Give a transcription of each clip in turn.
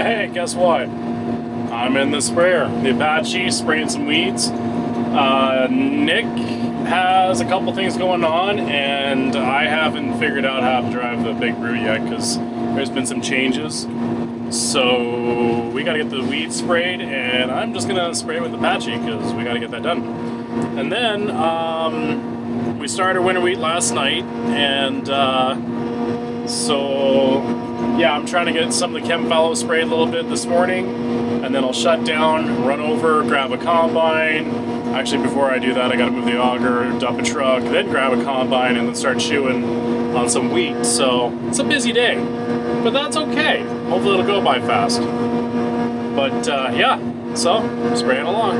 Hey, guess what? I'm in the sprayer. The Apache spraying some weeds. Nick has a couple things going on, and I haven't figured out how to drive the big route yet because there's been some changes. So we got to get the weeds sprayed, and I'm just gonna spray with the Apache because we got to get that done. And then we started winter wheat last night, and so yeah, I'm trying to get some of the chem fallow sprayed a little bit this morning, and then I'll shut down, run over, grab a combine. Actually, before I do that, I gotta move the auger, dump a truck, then grab a combine, and then start chewing on some wheat. So it's a busy day, but that's okay. Hopefully it'll go by fast. But yeah, so I'm spraying along.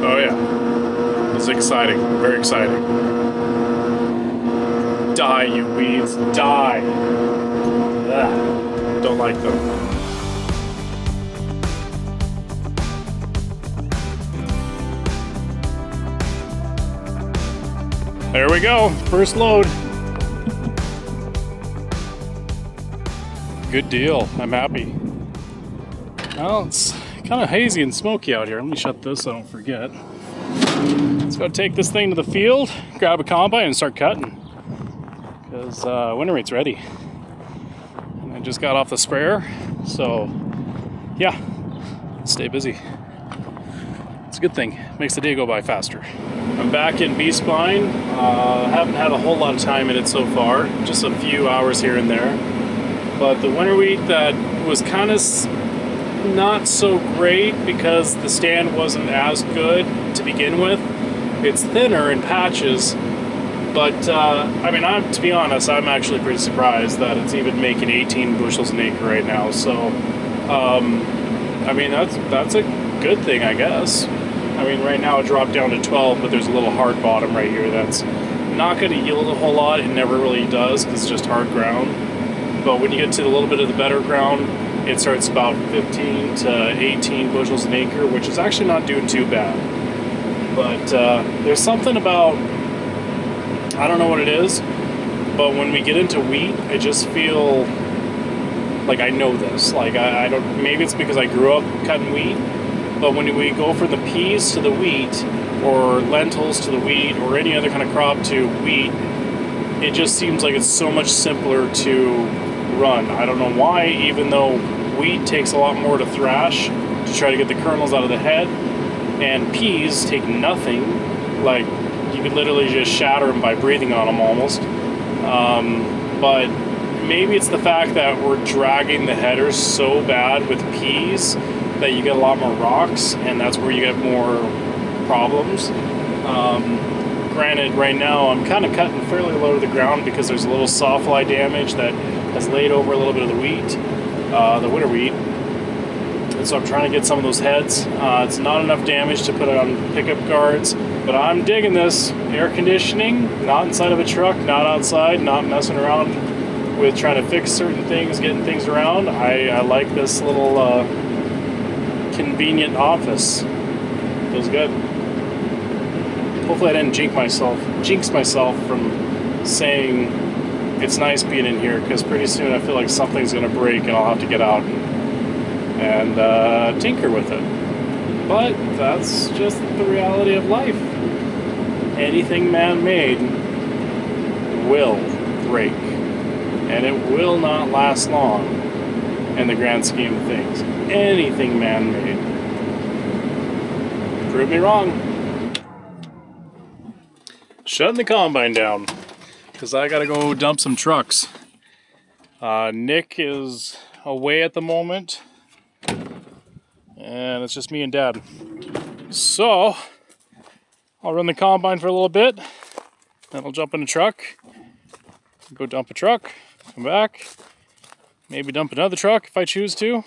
Oh yeah, it's exciting, very exciting. Die, you weeds, die. Ugh, don't like them. There we go, first load. Good deal, I'm happy. Well, it's kind of hazy and smoky out here. Let me shut this so I don't forget. Let's go take this thing to the field, grab a combine, and start cutting. Because winter wheat's ready. And I just got off the sprayer, so yeah, stay busy. It's a good thing, makes the day go by faster. I'm back in B-spine. Haven't had a whole lot of time in it so far, just a few hours here and there. But the winter wheat that was kind of not so great because the stand wasn't as good to begin with. It's thinner in patches, but I mean, to be honest, I'm actually pretty surprised that it's even making 18 bushels an acre right now. So, I mean, that's a good thing, I guess. I mean, right now it dropped down to 12, but there's a little hard bottom right here that's not going to yield a whole lot. It never really does because it's just hard ground. But when you get to a little bit of the better ground, it starts about 15 to 18 bushels an acre, which is actually not doing too bad. But there's something about, I don't know what it is, but when we get into wheat, I just feel like I know this. Like I don't, maybe it's because I grew up cutting wheat, but when we go from the peas to the wheat, or lentils to the wheat, or any other kind of crop to wheat, it just seems like it's so much simpler to run. I don't know why, even though wheat takes a lot more to thrash to try to get the kernels out of the head, and peas take nothing. Like, you could literally just shatter them by breathing on them almost. But maybe it's the fact that we're dragging the headers so bad with peas that you get a lot more rocks, and that's where you get more problems. Granted, right now I'm kind of cutting fairly low to the ground because there's a little sawfly damage that has laid over a little bit of the wheat, the winter wheat. And so I'm trying to get some of those heads. It's not enough damage to put on pickup guards, but I'm digging this. Air conditioning, not inside of a truck, not outside, not messing around with trying to fix certain things, getting things around. I like this little convenient office. Feels good. Hopefully I didn't jinx myself from saying it's nice being in here, because pretty soon I feel like something's going to break and I'll have to get out and tinker with it. But that's just the reality of life. Anything man-made will break, and it will not last long in the grand scheme of things. Anything man-made. Prove me wrong. Shutting the combine down because I gotta go dump some trucks. Nick is away at the moment, and it's just me and Dad. So I'll run the combine for a little bit, then I'll jump in a truck, go dump a truck, come back, maybe dump another truck if I choose to,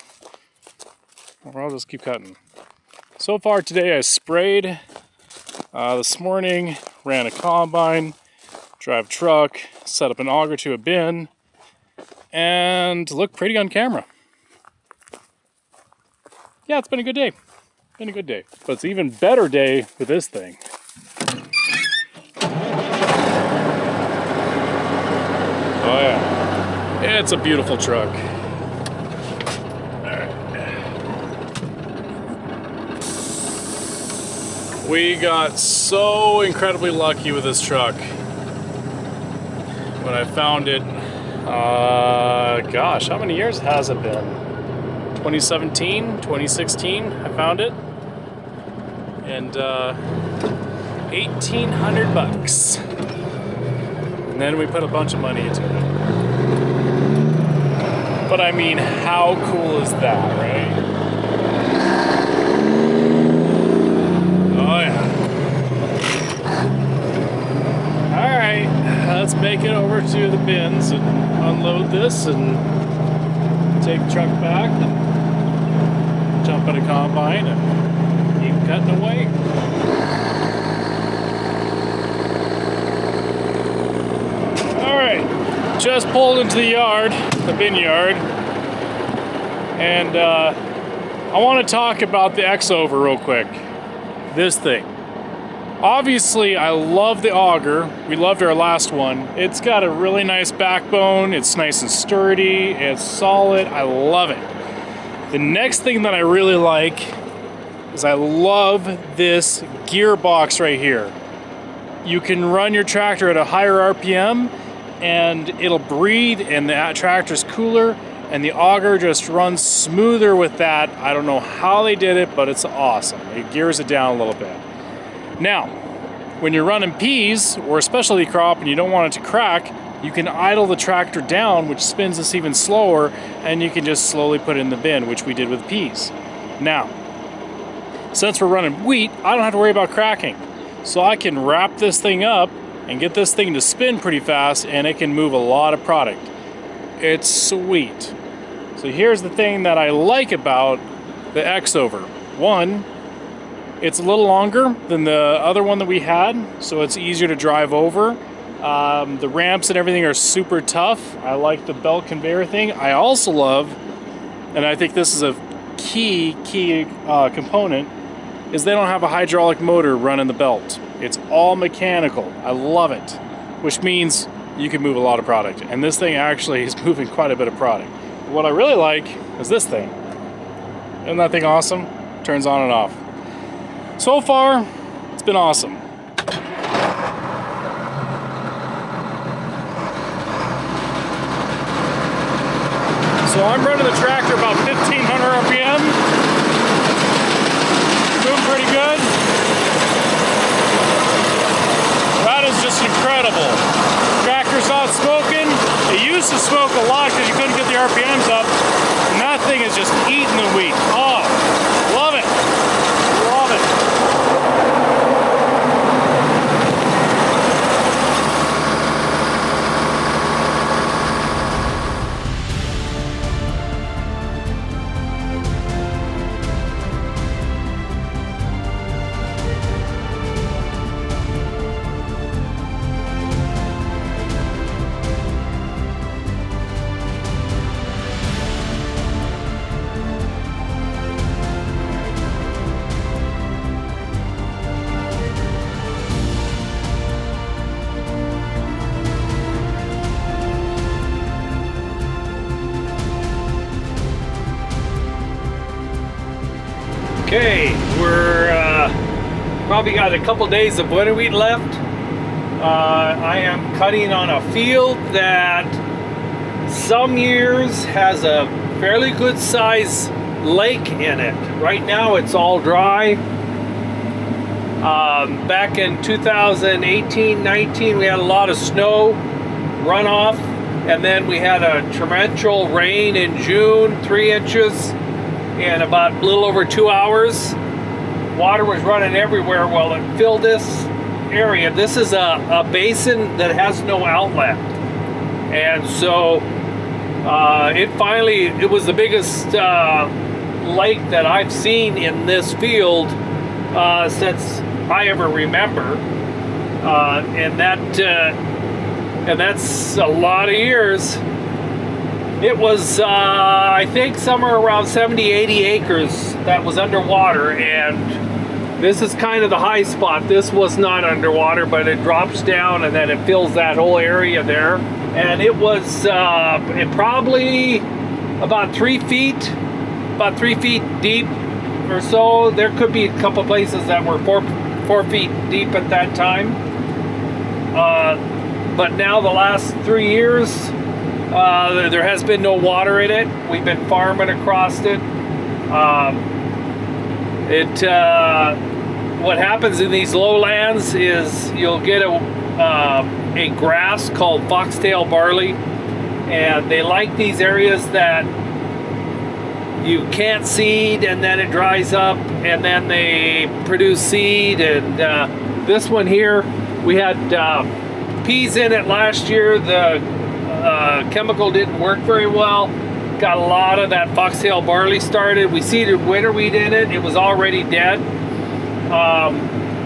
or I'll just keep cutting. So far today I sprayed. This morning, ran a combine, drive a truck, set up an auger to a bin, and look pretty on camera. Yeah, it's been a good day. But it's an even better day with this thing. Oh yeah, it's a beautiful truck. We got so incredibly lucky with this truck. When I found it, gosh, how many years has it been? 2017, 2016, I found it. And 1,800 bucks. And then we put a bunch of money into it. But I mean, how cool is that, right? Oh yeah. Alright, let's make it over to the bins and unload this and take the truck back and jump in a combine and keep cutting away. Alright, just pulled into the yard, the bin yard, and I want to talk about the X-Over real quick. This thing. Obviously, I love the auger. We loved our last one. It's got a really nice backbone. It's nice and sturdy. It's solid. I love it. The next thing that I really like is I love this gearbox right here. You can run your tractor at a higher RPM and it'll breathe and the tractor's cooler and the auger just runs smoother with that. I don't know how they did it, but it's awesome. It gears it down a little bit. Now, when you're running peas or a specialty crop and you don't want it to crack, you can idle the tractor down, which spins this even slower, and you can just slowly put it in the bin, which we did with peas. Now, since we're running wheat, I don't have to worry about cracking. So I can wrap this thing up and get this thing to spin pretty fast, and it can move a lot of product. It's sweet. So here's the thing that I like about the X-Over. One, it's a little longer than the other one that we had, so it's easier to drive over. The ramps and everything are super tough. I like the belt conveyor thing. I also love, and I think this is a key component, is they don't have a hydraulic motor running the belt. It's all mechanical. I love it, which means you can move a lot of product. And this thing actually is moving quite a bit of product. What I really like is this thing. Isn't that thing awesome? Turns on and off. So far, it's been awesome. So I'm running the tractor about 1,500 RPM. Moving pretty good. That is just incredible. Tractor's not smoking. It used to smoke a lot because you couldn't get the RPMs up. And that thing is just eating the wheat. Oh, love it. Love it. Okay, we're probably got a couple days of winter wheat left. I am cutting on a field that some years has a fairly good size lake in it. Right now it's all dry. Back in 2018-19 we had a lot of snow runoff, and then we had a torrential rain in June, 3 inches. In about a little over 2 hours. Water was running everywhere. Well, it filled this area. This is a basin that has no outlet. And so it was the biggest lake that I've seen in this field since I ever remember. And that's a lot of years. It was, I think, somewhere around 70, 80 acres that was underwater, and this is kind of the high spot. This was not underwater, but it drops down and then it fills that whole area there. And it was probably about 3 feet deep or so. There could be a couple places that were 4 feet deep at that time. But now the last 3 years, there has been no water in it. We've been farming across it. What happens in these lowlands is you'll get a grass called foxtail barley, and they like these areas that you can't seed, and then it dries up, and then they produce seed. And this one here, we had peas in it last year. The chemical didn't work very well. Got a lot of that foxtail barley started. We seeded winter wheat in it. It was already dead.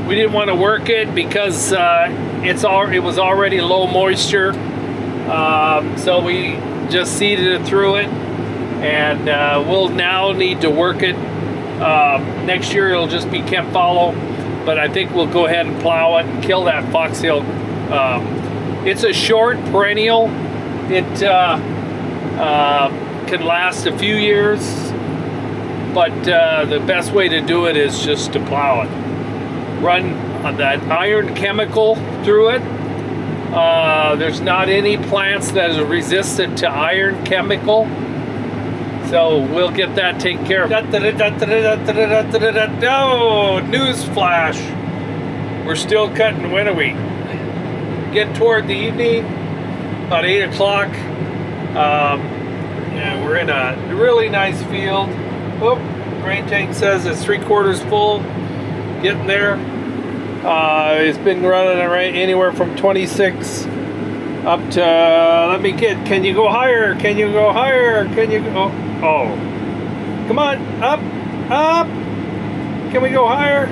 We didn't want to work it because it was already low moisture. So we just seeded it through it, and we'll now need to work it. Next year it'll just be Kemp fallow, but I think we'll go ahead and plow it and kill that foxtail. It's a short perennial. It can last a few years, but the best way to do it is just to plow it. Run that iron chemical through it. There's not any plants that are resistant to iron chemical, so we'll get that taken care of. Oh, news flash. We're still cutting winter wheat. Get toward the evening, about 8 o'clock. Yeah, we're in a really nice field. Oh, grain tank says it's 3/4 full. Getting there. It's been running anywhere from 26 up to, can you go higher? Can you go higher? Can you go, oh. Come on, up. Can we go higher?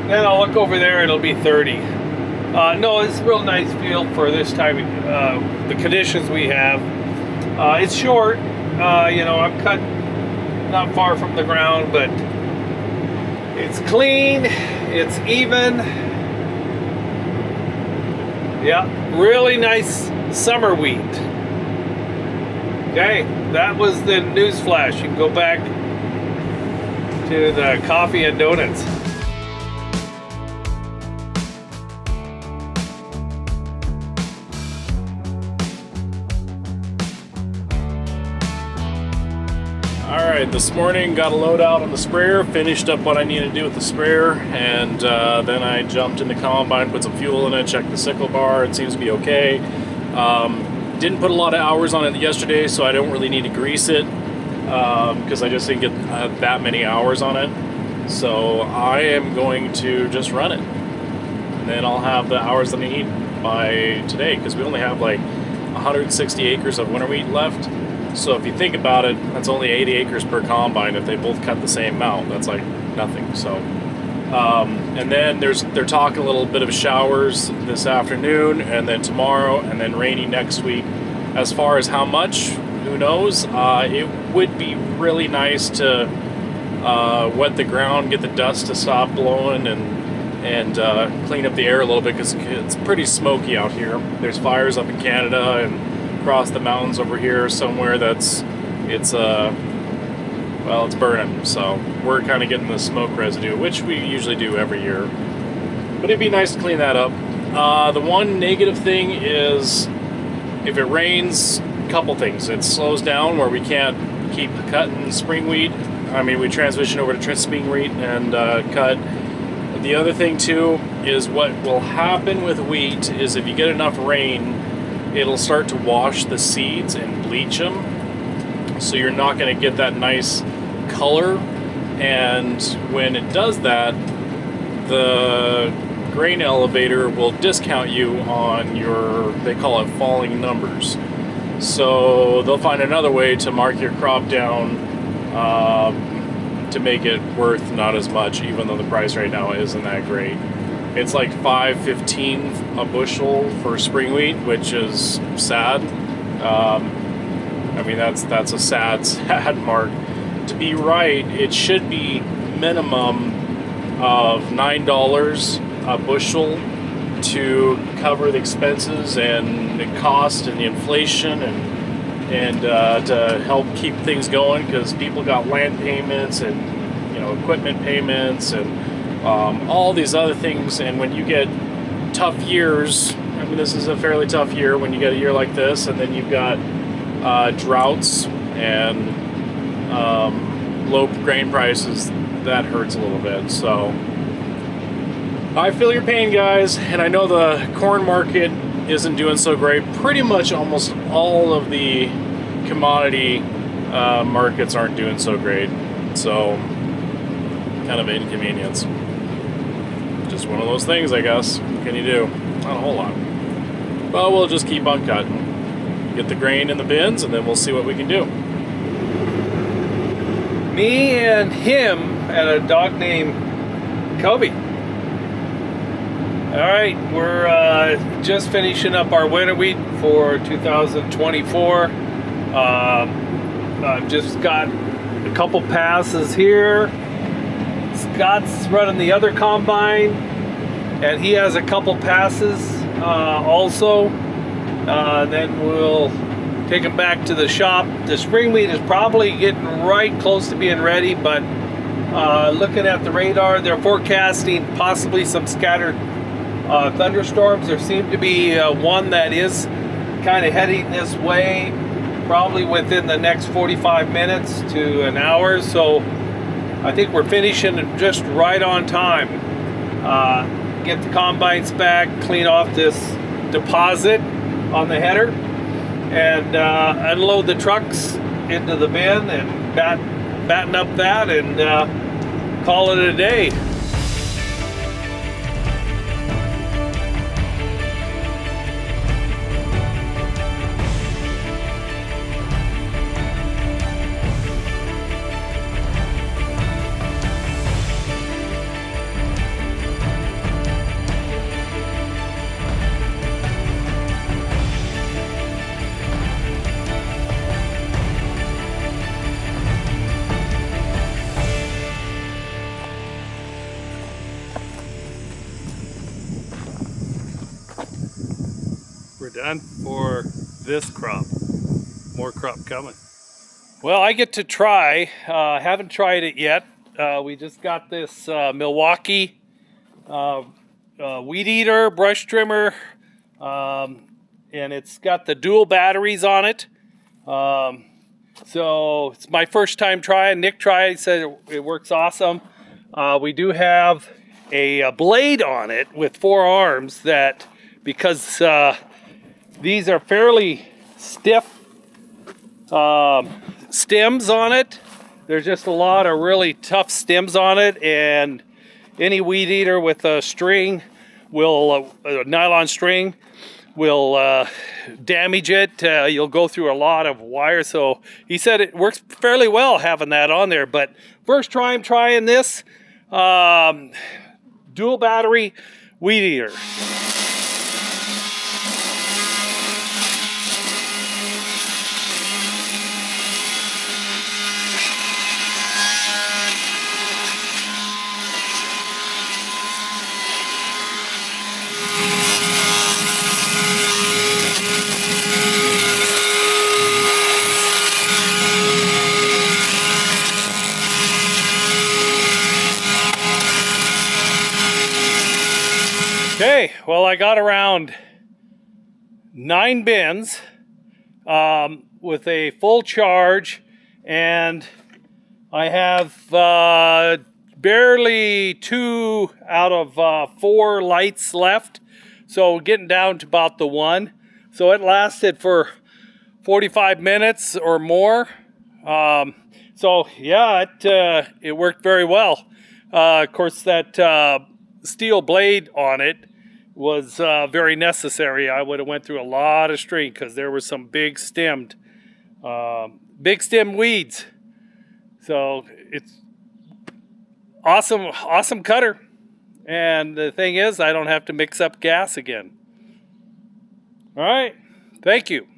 Then I'll look over there, it'll be 30. No, it's a real nice field for this time, the conditions we have. It's short, I'm cut not far from the ground, but it's clean, it's even. Yeah, really nice summer wheat. Okay, that was the news flash. You can go back to the coffee and donuts. Alright, this morning got a load out on the sprayer, finished up what I needed to do with the sprayer, and then I jumped in the combine, put some fuel in it, checked the sickle bar. It seems to be okay. Didn't put a lot of hours on it yesterday, so I don't really need to grease it because I just didn't get that many hours on it. So I am going to just run it, and then I'll have the hours that I need by today, because we only have like 160 acres of winter wheat left. So if you think about it, that's only 80 acres per combine. If they both cut the same amount, that's like nothing. So, and then they're talking a little bit of showers this afternoon, and then tomorrow, and then rainy next week. As far as how much, who knows? It would be really nice to wet the ground, get the dust to stop blowing, and clean up the air a little bit, because it's pretty smoky out here. There's fires up in Canada and across the mountains over here somewhere it's burning. So we're kind of getting the smoke residue, which we usually do every year. But it'd be nice to clean that up. The one negative thing is if it rains, a couple things. It slows down where we can't keep cutting spring wheat. I mean, we transition over to spring wheat and cut. The other thing too is what will happen with wheat is if you get enough rain, it'll start to wash the seeds and bleach them, so you're not going to get that nice color. And when it does that, the grain elevator will discount you on your, they call it falling numbers. So they'll find another way to mark your crop down to make it worth not as much, even though the price right now isn't that great. It's like $5.15 a bushel for spring wheat, which is sad. I mean, that's a sad mark. To be right, it should be minimum of $9 a bushel to cover the expenses and the cost and the inflation, and to help keep things going, because people got land payments and equipment payments and all these other things. And when you get tough years, I mean, this is a fairly tough year when you get a year like this, and then you've got droughts and low grain prices, that hurts a little bit. So I feel your pain, guys, and I know the corn market isn't doing so great. Pretty much almost all of the commodity markets aren't doing so great. So kind of an inconvenience. Just one of those things, I guess. What can you do? Not a whole lot. But we'll just keep on cutting. Get the grain in the bins, and then we'll see what we can do. Me and him and a dog named Kobe. All right, we're just finishing up our winter wheat for 2024. I've just got a couple passes here. Scott's running the other combine, and he has a couple passes also. Then we'll take them back to the shop. The spring wheat is probably getting right close to being ready, but looking at the radar, they're forecasting possibly some scattered thunderstorms. There seemed to be one that is kind of heading this way, probably within the next 45 minutes to an hour. So I think we're finishing just right on time. Get the combines back, clean off this deposit on the header, and unload the trucks into the bin and batten up that and call it a day. We're done for this crop. More crop coming. Well, I get to try. Haven't tried it yet. We just got this Milwaukee weed eater, brush trimmer, and it's got the dual batteries on it. So it's my first time trying. Nick tried, said it works awesome. We do have a blade on it with 4 arms that, because these are fairly stiff stems on it. There's just a lot of really tough stems on it, and any weed eater with a string will, a nylon string, will damage it. You'll go through a lot of wire. So he said it works fairly well having that on there. But first time trying this dual battery weed eater. Okay, well, I got around 9 bins with a full charge, and I have barely 2 out of 4 lights left, so getting down to about the 1. So it lasted for 45 minutes or more. So yeah, it worked very well. Of course, that steel blade on it was very necessary. I would have went through a lot of string because there were some big stem weeds. So it's awesome cutter. And the thing is, I don't have to mix up gas again. All right, thank you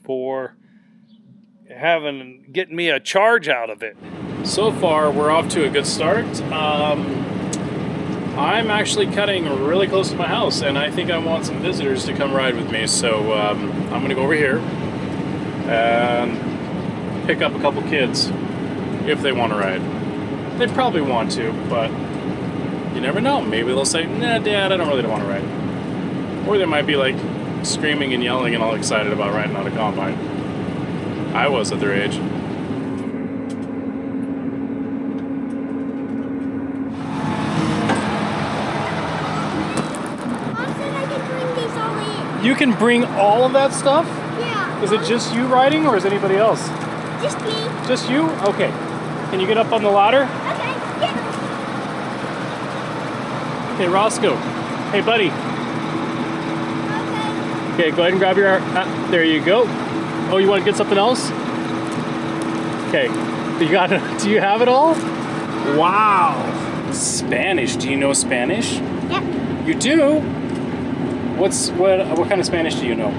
for getting me a charge out of it. So far, we're off to a good start. I'm actually cutting really close to my house, and I think I want some visitors to come ride with me. So I'm going to go over here and pick up a couple kids if they want to ride. They probably want to, but You never know. Maybe they'll say, nah, Dad, I don't really want to ride. Or they might be like screaming and yelling and all excited about riding on a combine. I was at their age. You can bring all of that stuff? Yeah. Is it just you riding or is anybody else? Just me. Just you? Okay. Can you get up on the ladder? Okay, yeah. Okay, Roscoe. Hey, buddy. Okay. Okay, go ahead and grab your... there you go. Oh, you want to get something else? Okay. You got it. Do you have it all? Wow. Spanish. Do you know Spanish? Yep. You do? What kind of Spanish do you know?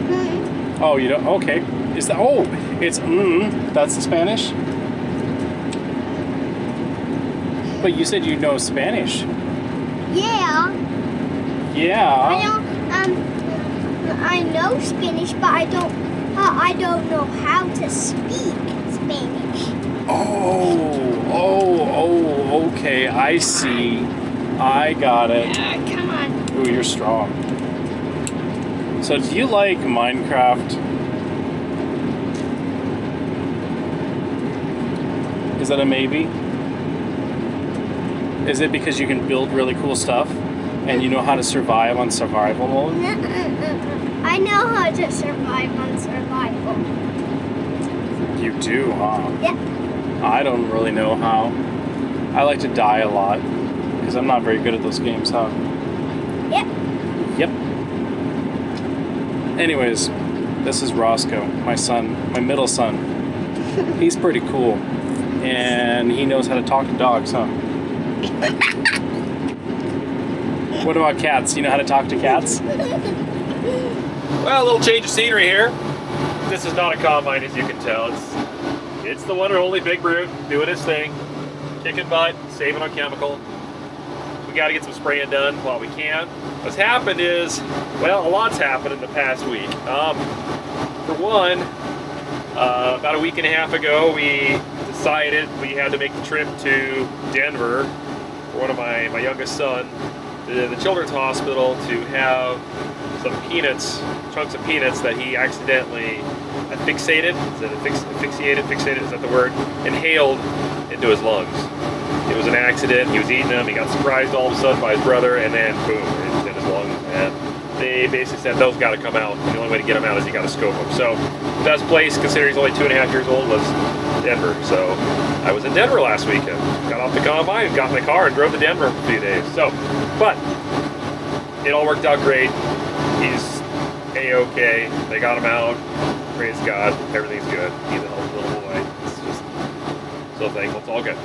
Mm. Oh, you don't? Okay. Is that... Oh, it's... That's the Spanish? But you said you know Spanish. Yeah. Yeah. I know Spanish, but I don't know how to speak Spanish. Oh, okay, I see. I got it. Come on. Ooh, you're strong. So do you like Minecraft? Is that a maybe? Is it because you can build really cool stuff and you know how to survive on survival mode? I know how to survive on survival. You do, huh? Yeah. I don't really know how. I like to die a lot because I'm not very good at those games, huh? Yep. Yep. Anyways, this is Roscoe, my son, my middle son. He's pretty cool. And he knows how to talk to dogs, huh? What about cats? You know how to talk to cats? Well, a little change of scenery here. This is not a combine, as you can tell. It's the one and only Big Brute doing his thing, kicking butt, saving on chemical. We got to get some spraying done while we can. What's happened is, well, a lot's happened in the past week. For one, about a week and a half ago, we decided we had to make the trip to Denver for one of my youngest son, the children's hospital, to have some peanuts, chunks of peanuts that he accidentally fixated, is that the word? Inhaled into his lungs. It was an accident, he was eating them, he got surprised all of a sudden by his brother, and then boom, it's in his lungs. And they basically said those got to come out. The only way to get them out is you got to scope them. So the best place, considering he's only 2.5 years old, was Denver. So I was in Denver last weekend. Got off the combine, got in the car, and drove to Denver for a few days. So, but it all worked out great. He's A-okay. They got him out. Praise God. Everything's good. He's a healthy little boy. It's just so thankful. It's all good.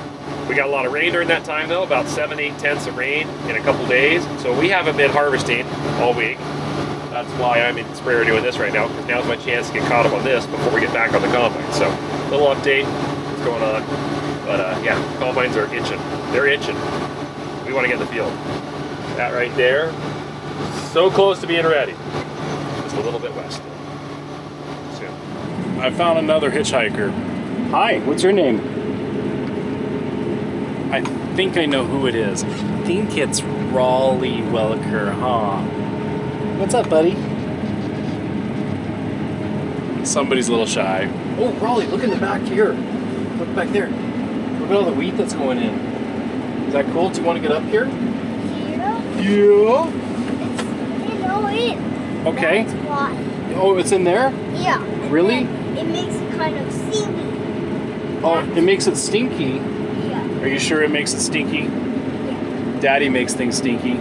We got a lot of rain during that time, though, about 7-8 of rain in a couple days. So we haven't been harvesting all week. That's why I'm in sprayer doing this right now, because now's my chance to get caught up on this before we get back on the combine. So, little update, what's going on. But yeah, combines are itching. They're itching. We want to get in the field. That right there, so close to being ready. Just a little bit west. Soon. I found another hitchhiker. Hi, what's your name? I think I know who it is. I think it's Raleigh Welker, huh? What's up, buddy? Somebody's a little shy. Oh, Raleigh, look in the back here. Look back there. Look at all the wheat that's going in. Is that cool? Do you want to get up here? Yeah. Yeah. It. Okay. That's why. Oh, it's in there? Yeah. Really? It makes it kind of stinky. Oh, it makes it stinky. Yeah. Are you sure it makes it stinky? Yeah. Daddy makes things stinky.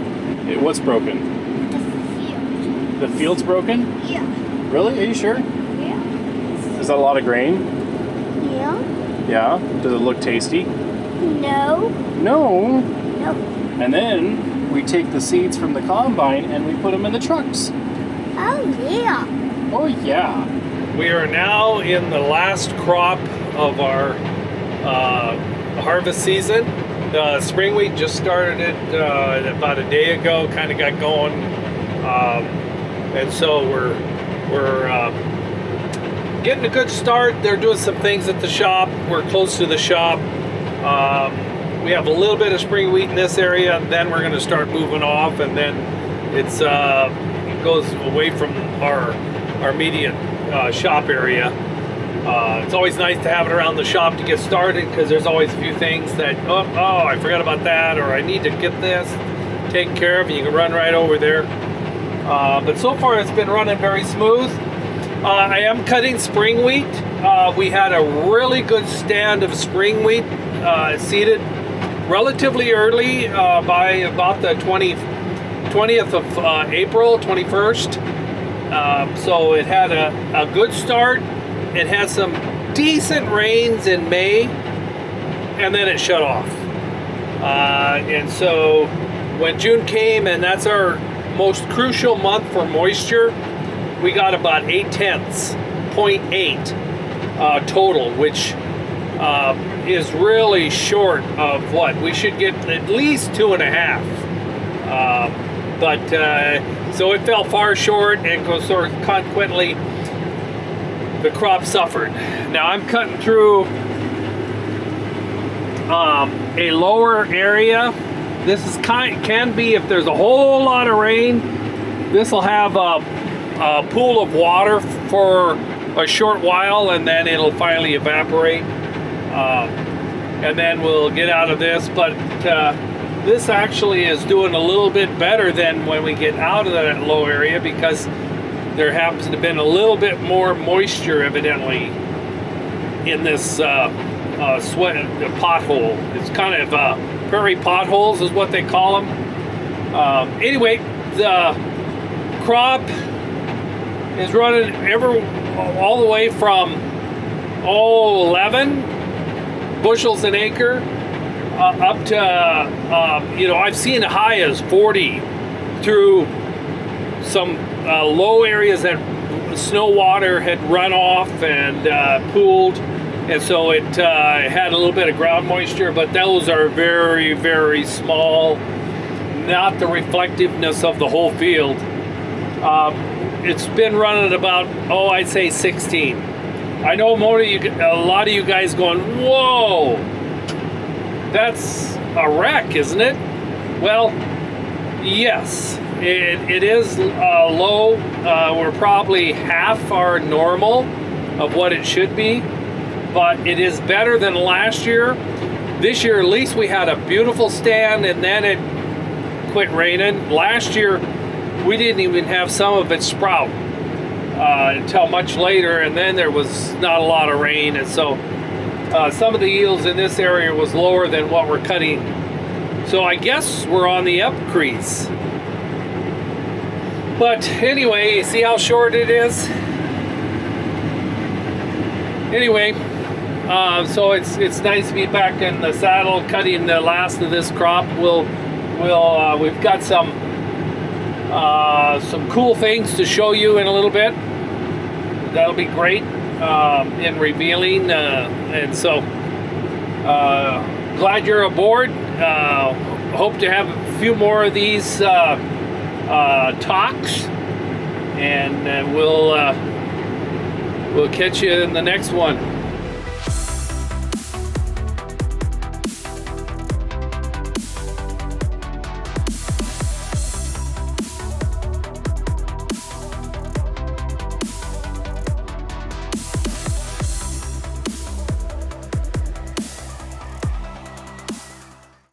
What's broken? That's the field. The field's broken? Yeah. Really? Are you sure? Yeah. Is that a lot of grain? Yeah. Yeah. Does it look tasty? No. No. No. And then we take the seeds from the combine and we put them in the trucks. Oh yeah. Oh yeah. We are now in the last crop of our harvest season. Spring wheat just started about a day ago, kind of got going, and so we're getting a good start. They're doing some things at the shop. We're close to the shop. we have a little bit of spring wheat in this area, and then we're going to start moving off, and then it goes away from our immediate shop area. It's always nice to have it around the shop to get started, because there's always a few things that, oh, I forgot about that, or I need to get this taken care of, and you can run right over there. But so far it's been running very smooth. I am cutting spring wheat. We had a really good stand of spring wheat seeded relatively early, by about the 20th of April, 21st. So it had a good start. It had some decent rains in May, and then it shut off. And so when June came, and that's our most crucial month for moisture, we got about 0.8 total, which is really short of what we should get, at least 2.5. So it fell far short, and consequently the crop suffered. Now I'm cutting through a lower area. This is can be, if there's a whole lot of rain, this will have a pool of water for a short while, and then it'll finally evaporate, and then we'll get out of this. But this actually is doing a little bit better than when we get out of that low area, because there happens to have been a little bit more moisture evidently in this pothole. It's kind of prairie potholes is what they call them. Anyway, the crop is running all the way from 11 bushels an acre up to I've seen high as 40 through some low areas that snow water had run off and pooled, and so it had a little bit of ground moisture, but those are very, very small, not the reflectiveness of the whole field. It's been running about, I'd say 16. I know a lot of you guys going, whoa, that's a wreck, isn't it? Well, yes, it is low. We're probably half our normal of what it should be, but it is better than last year. This year, at least we had a beautiful stand, and then it quit raining. Last year, we didn't even have some of it sprout until much later, and then there was not a lot of rain, and so some of the yields in this area was lower than what we're cutting. So I guess we're on the up crease. But anyway, you see how short it is? Anyway, so it's nice to be back in the saddle cutting the last of this crop. We've got some cool things to show you in a little bit. That'll be great in revealing, and so glad you're aboard. Hope to have a few more of these talks, and we'll catch you in the next one.